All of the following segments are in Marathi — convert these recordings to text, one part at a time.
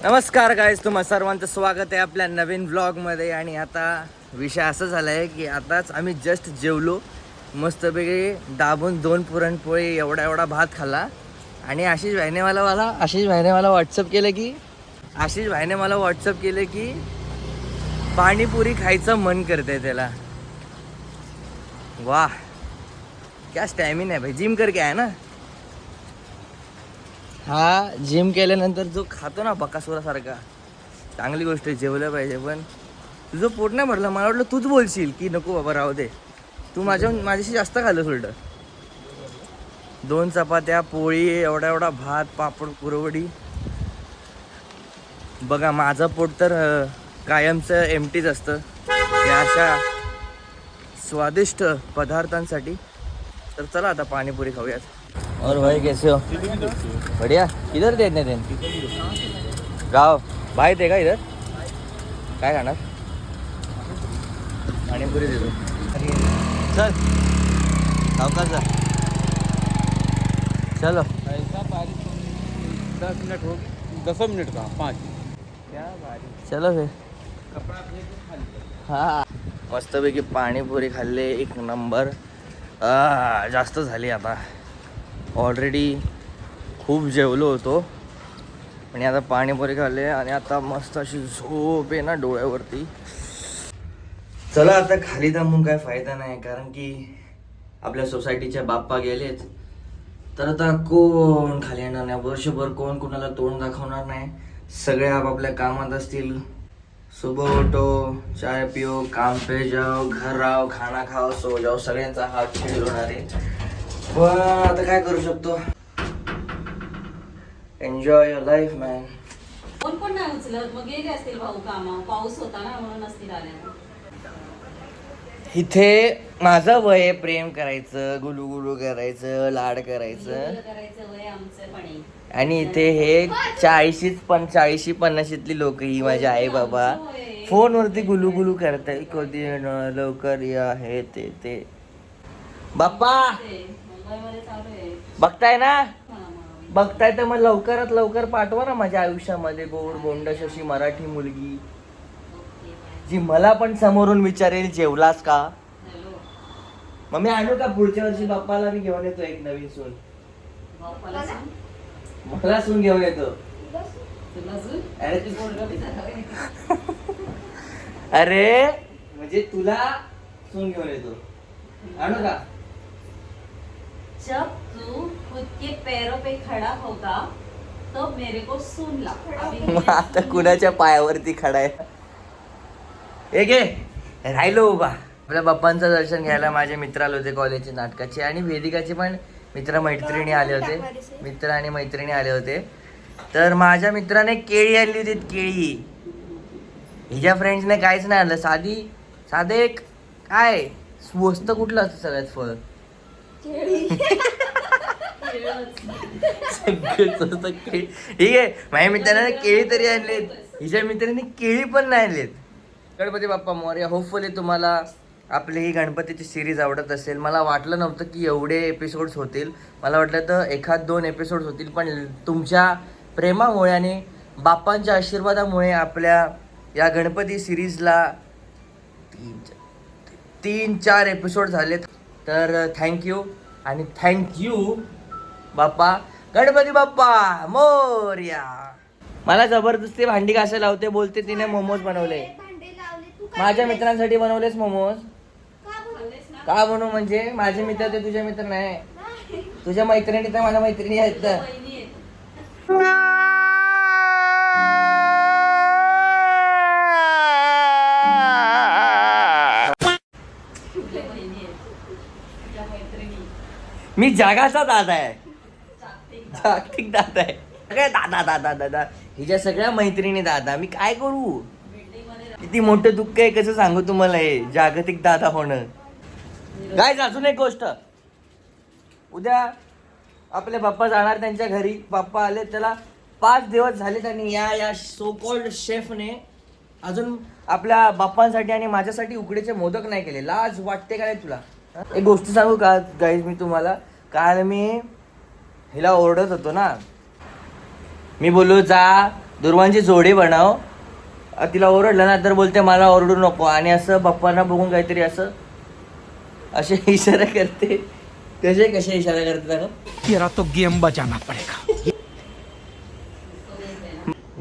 नमस्कार गाईज, तुम्हा सर्वांचं स्वागत आहे आपल्या नवीन व्लॉगमध्ये. आणि आता विषय असं झाला आहे की आताच आम्ही जस्ट जेवलो, मस्तपैकी दाबून 2 पुरणपोळी एवढा भात खाल्ला. आणि आशिष भाईने मला व्हॉट्सअप केलं की पाणीपुरी खायचं मन करते त्याला. वाह, क्या स्टॅमिना आहे भाई, जिम करके आहे ना. हा, जिम केल्यानंतर जो खातो ना बकासुरासारखा, चांगली गोष्ट आहे, जेवलं पाहिजे. पण तुझं पोट नाही भरलं, मला वाटलं तूच बोलशील की नको बाबा राहू दे. तू माझ्याशी जास्त खाल्लं उलट. 2 चपात्या, पोळी, एवढा भात, पापड, पुरवडी. बघा, माझं पोट तर कायमचं एमटीच असतं या अशा स्वादिष्ट पदार्थांसाठी. तर चला आता पाणीपुरी खाऊयात. और भाई कैसे हो? बढ़िया. किधर देते थे गाव भाई थे का इधर? काय खाणार? पाणीपुरी देतो. चल सावकाश, चलो. 10 मिनट हो, 10 मिनट का 5. चलो फिर. हा, मस्तपैकी पाणीपुरी खाल्ले, एक नंबर. जास्त झाली आता, ऑलरेडी खूप जेवलो होतो. आणि आता पाणीपुरी खाल्ले आणि आता मस्त अशी झोप आहे ना डोळ्यावरती. चला आता खाली थांबून काय फायदा नाही, कारण की आपल्या सोसायटीच्या बाप्पा गेलेत. तर आता कोण खाली येणार नाही, वर्षभर कोण कोणाला तोंड दाखवणार नाही. सगळे आपापल्या कामात असतील. सुबह उठो, चाय पिओ, काम पे जाओ, घर आओ, खाना खाओ, सो जाओ. सगळ्यांचा हात शेड्यूल होणार आहे. पण आता काय करू शकतो. Enjoy your life man. कोण नाही उचलत, मग गेले असतील भाऊ कामा. पाऊस होता ना म्हणून असतील आल्या. इथे माझं वय आहे प्रेम करायचं, गुलू गुलू करायचं, लाड करायचं. करायचं वय आमचं पण आहे. आणि इथे हे 40-50 लोक, ही माझे आई बाबा फोनवरती गुलू गुलू करताय, कधी येणार, लवकर या, हे ते. बाप्पा मुंबईमध्ये चालू आहे. बघताय ना, बघताय तर मग लवकरात लवकर पाठवा ना माझ्या आयुष्यामध्ये गोड गोंडश अशी मराठी मुलगी, जी मला पण समोरून विचारेल जेवलास का. हॅलो, मग मी आणू का पुढच्या वर्षी बाप्पाला मी घेऊन येतो एक नवीन सून. बाप्पाला सांग. मला सून घेऊन येतो. तुला अजून अरे तू बोलला बी झाला. अरे म्हणजे तुला सून घेऊन येतो, आणू का? जब तू खुद के पैरों पे खड़ा होगा तब मेरे को सुन ला. मग आता कुणाच्या पायावरती खडा आहे? एक राहिलो उभा. आपल्या बाप्पांचं दर्शन घ्यायला माझे मित्र आले होते कॉलेजचे, नाटकाचे, आणि वेदिकाचे पण मित्र आणि मैत्रिणी आले होते. तर माझ्या मित्राने केळी आणली होती. केळी हिच्या फ्रेंड्सने काहीच नाही आणलं. साधे एक काय स्वस्त कुठलं असतं सगळ्यात फळ? ठीक आहे, माझ्या मित्राने केळी तरी आणलेत, हिच्या मित्राने केळी पण नाही आणलेत. गणपती बाप्पा मोरया. होपफुली तुम्हाला आपली ही गणपतीची सिरीज आवडत असेल. मला वाटलं नव्हतं की एवढे एपिसोड्स होतील. मला वाटलं तर 1-2 एपिसोड्स होतील, पण तुमच्या प्रेमामुळे आणि बाप्पांच्या आशीर्वादामुळे आपल्या या गणपती सिरीजला 3-4 एपिसोड झालेत. तर थँक्यू बाप्पा. गणपती बाप्पा मोरया. मला जबरदस्ती भांडी घासायला लावते, बोलते तिने मोमोज बनवले. माझ्या मित्रांसाठी बनवलेस मोमोज? का बनवू म्हणजे? माझे मित्र ते तुझे मित्र नाही. तुझ्या मैत्रिणी तर माझ्या मैत्रिणी आहेत. मी जगाचा दादा आहे, जागतिक दादा आहे. काय दादा हिच्या सगळ्या मैत्रिणी दादा. मी काय करू? किती मोठं दुःख आहे, कसं सांगू तुम्हाला हे जागतिक दादा होणं. काय अजून एक गोष्ट, उद्या आपले बाप्पा जाणार त्यांच्या घरी. बाप्पा आले, त्याला 5 दिवस झालेत आणि या सो कॉल्ड शेफने अजून आपल्या बाप्पांसाठी आणि माझ्यासाठी उकडीचे मोदक नाही केले. लाज वाटते का नाही तुला? एक गोष्ट सांगू का गाईज मी तुम्हाला? काल मी हिला ओरडत होतो ना, मी बोललो जा दुर्वांची जोडी बनव. तिला ओरडलं ना तर बोलते मला ओरडू नको, आणि असं बाप्पांना बघून काहीतरी असं असे इशारा करते. कसे इशारा करते ना तेरा तो गेम बजाना पड़ेगा.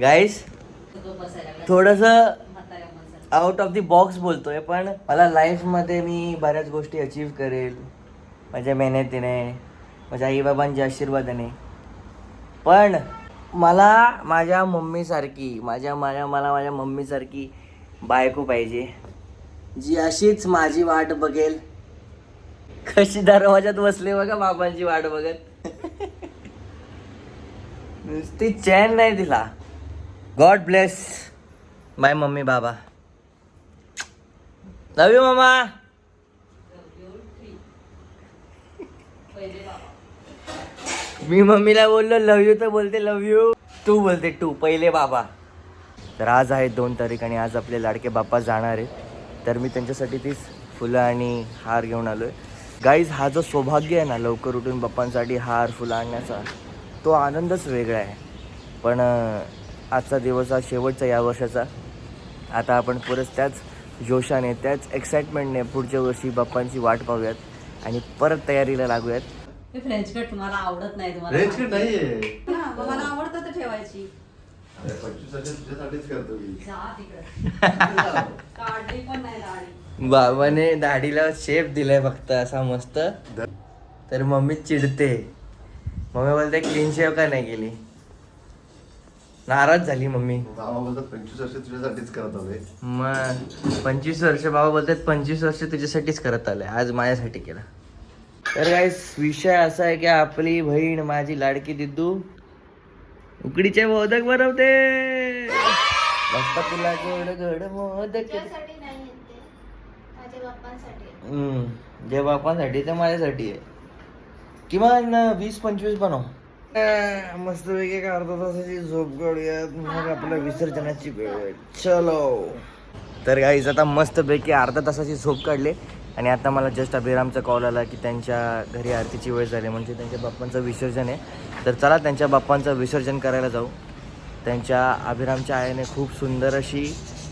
गाईस तो बसायला लागला. थोडंसं म्हाताऱ्या माणसाला. आउट ऑफ दी बॉक्स बोलतोय, पण मला लाईफमध्ये मी बऱ्याच गोष्टी अचीव करेल माझ्या मेहनतीने, माझ्या आईबाबांच्या आशीर्वादाने. पण मला माझ्या मम्मीसारखी मला माझ्या मम्मीसारखी बायको पाहिजे, जी अशीच माझी वाट बघेल. कशी दरवाजात बसले बघा बाबांची वाट बघत. नुसती चैन नाही दिला. गॉड ब्लेस माय मम्मी बाबा. लव यू मामा. पहिले बाबा. मी मम्मीला बोललो लव यू तर बोलते लव यू. तू बोलते टू. पहिले बाबा. तर आज आहे 2 तारीख आणि आज आपले लाडके बाप्पा जाणार आहेत. तर मी त्यांच्यासाठी तीच फुलं आणि हार घेऊन आलो आहे. गाईज, हा जो सौभाग्य आहे ना लवकर उठून बाप्पांसाठी हार फुलं आणण्याचा, तो आनंदच वेगळा आहे. पण आजचा दिवस हा शेवटचा या वर्षाचा. आता आपण परत त्याच जोशाने त्याच एक्साइटमेंटने पुढच्या वर्षी बाप्पांची वाट पाहूयात आणि परत तयारीला लागूयात. ते फ्रेंच कट तुम्हाला आवडत नाही. तुम्हाला फ्रेंच कट नाहीये. हा, मग मला आवडतं ते ठेवायची. अरे 25 वर्षात तुझ्यासाठीच करतो मी. जा तिकडे. काढली पण नाही दाढी. बाबाने दाढीला शेप दिलाय फक्त असा मस्त. तर मम्मी चिडते. मम्मी बोलते क्लीन शेव का नाही केली. नाराज झाली मम्मी. बाबा बोलतात 25 वर्ष तुझ्यासाठीच करत आलोय. मग 25 वर्ष बाबा बोलतात 25 वर्ष तुझ्यासाठीच करत आलंय, आज माझ्यासाठी केला. तर काय विषय असा आहे की आपली बहीण माझी लाडकी दिद्दू उकडीचे मोदक बनवते. बाप्पा तुला गोड गोड मोदक. तुझ्यासाठी नाही आहेत ते, माझ्या बाप्पांसाठी आहेत. जे बाप्पांसाठी ते माझ्यासाठी आहे. किमान 20-25 बनव. मस्त वेगळी एक अर्धा तासाची झोप काढूयात, मग आपल्या विसर्जनाची वेळ आहे. चलो. तर गाईज आता मस्तपैकी अर्धा तासाची झोप काढली आणि आता मला जस्ट अभिरामचा कॉल आला की त्यांच्या घरी आरतीची वेळ झाली, म्हणजे त्यांच्या बाप्पांचं विसर्जन आहे. तर चला त्यांच्या बाप्पांचं विसर्जन करायला जाऊ. त्यांच्या अभिरामच्या आईने खूप सुंदर अशी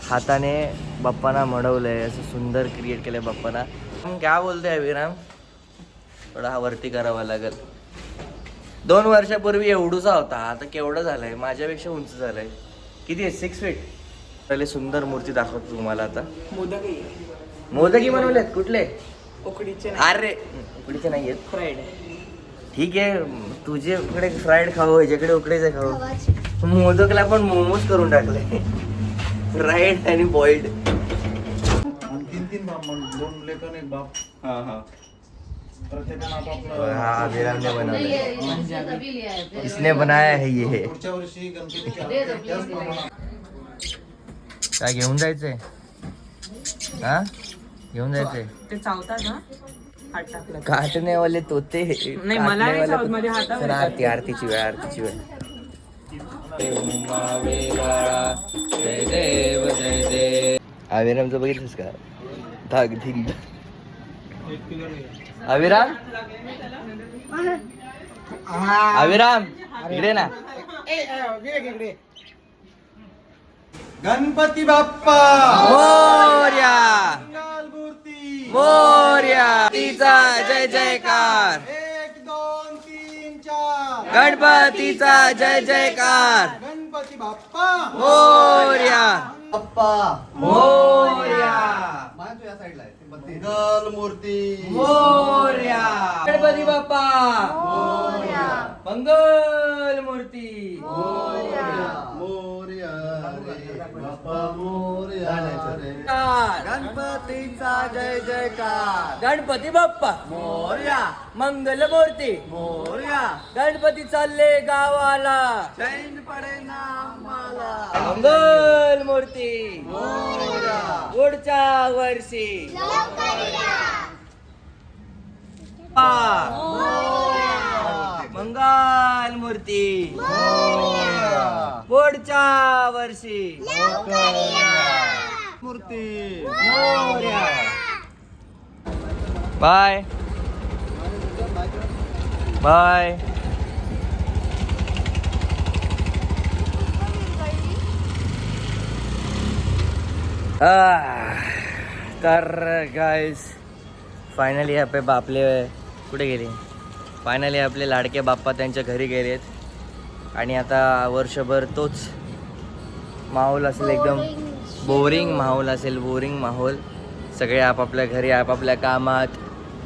हाताने बाप्पांना मडवलं आहे, असं सुंदर क्रिएट केलं आहे बाप्पांना. काय बोलतोय अभिराम? थोडा हा वरती करावा लागेल. 2 वर्षापूर्वी एवढूचा होता, आता केवढं झालंय, माझ्यापेक्षा उंच झालंय. किती आहे? 6 फीट. पहिले सुंदर मूर्ती दाखवतो तुम्हाला आता. मोदकी बनवलेत. कुठले? उकडीचे अरे उकडीचे नाही आहेत, फ्राईड. ठीक आहे, तुझ्याकडे फ्राईड खाऊ, याच्याकडे उकडीचे खाऊ. गव्हाची. मोदकला पण मोमोज करून टाकले, फ्राईड आणि बॉइल्ड. 3 ब्राह्मण, 2 लेक आणि एक बाप. प्रत्येकानं हा आपापलं. अभिरामने बनवले. इसने तभी लिया है. इसने बनाया है ये. पुढच्या वर्षी गणपतीच्या दे दो, त्याच please. प्रमाणात काय घेऊन जायचंय? हा घेऊन जायचंय. ते चावतात ना हात टाकलं. काटणे वाले तोते. नाही, मला नाही चावत, माझ्या हातावर चला, येतात. आरतीची वेळ, आरतीची वेळ. जय देव जय देव. अभिरामचं बघितलंस का? धाक धिंग. अभिराम, अभिराम इकडे ना. गणपती बाप्पा मोरया, मंगलमूर्ती. मोरया. तिचा जय जयकार. 1 2 3 4 गणपतीचा जय जयकार. गणपती बाप्पा मोरया. बाप्पा मोरया. या साईडला आहे मंगलमूर्ती. मोरया. गणपती बाप्पा मोरया. मंगल मूर्ती. मोरया रे बाप्पा मोरया रे. गणपतीचा जय जयकार. गणपती बाप्पा मोरया. मंगल मूर्ती मोरया. गणपती चालले गावाला, चैन पडे ना आम्हाला. मंगल मूर्ती मोरया. पुढच्या वर्षी लवकर या. मंगल मूर्ती पुढच्या वर्षी मूर्ती. मोरया. Bye bye. तर गाईज फायनली आपले कुठे गेले, फायनली आपले लाडके बाप्पा त्यांच्या घरी गेलेत आणि आता वर्षभर तोच माहोल असेल, एकदम बोरिंग माहोल असेल, बोरिंग माहोल. सगळे आपापल्या घरी, आपापल्या कामात,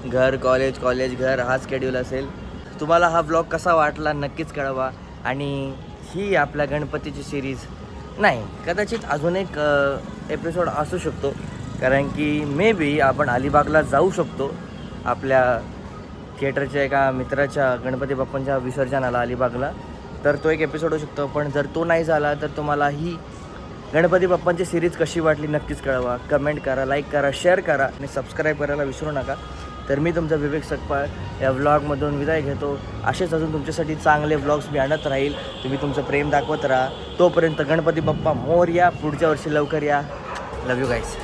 घर कॉलेज कॉलेज घर, हा स्केड्यूल असेल. तुम्हाला हा ब्लॉग कसा वाटला नक्कीच कळवा. आणि ही आपल्या गणपतीची सिरीज नाही, कदाचित अजून एक एपिसोड असू शकतो, कारण की मे बी आपण अलिबागला जाऊ शकतो आपल्या थिएटरच्या एका मित्राच्या गणपती बाप्पांच्या विसर्जनाला अलिबागला. तर तो एक एपिसोड होऊ शकतो. पण जर तो नाही झाला तर तुम्हाला ही गणपती बाप्पांची सिरीज कशी वाटली नक्कीच कळवा. कमेंट करा, लाईक करा, शेअर करा आणि सबस्क्राईब करायला विसरू नका. तर मी तुमचा विवेक सकपाळ या व्लॉगमधून विदाय घेतो. असेच अजून तुमच्यासाठी चांगले व्लॉग्स मी आणत राहील. तुम्ही तुमचं प्रेम दाखवत राहा. तोपर्यंत गणपती बाप्पा मोरया. पुढच्या वर्षी लवकर या. लव यू गाईज.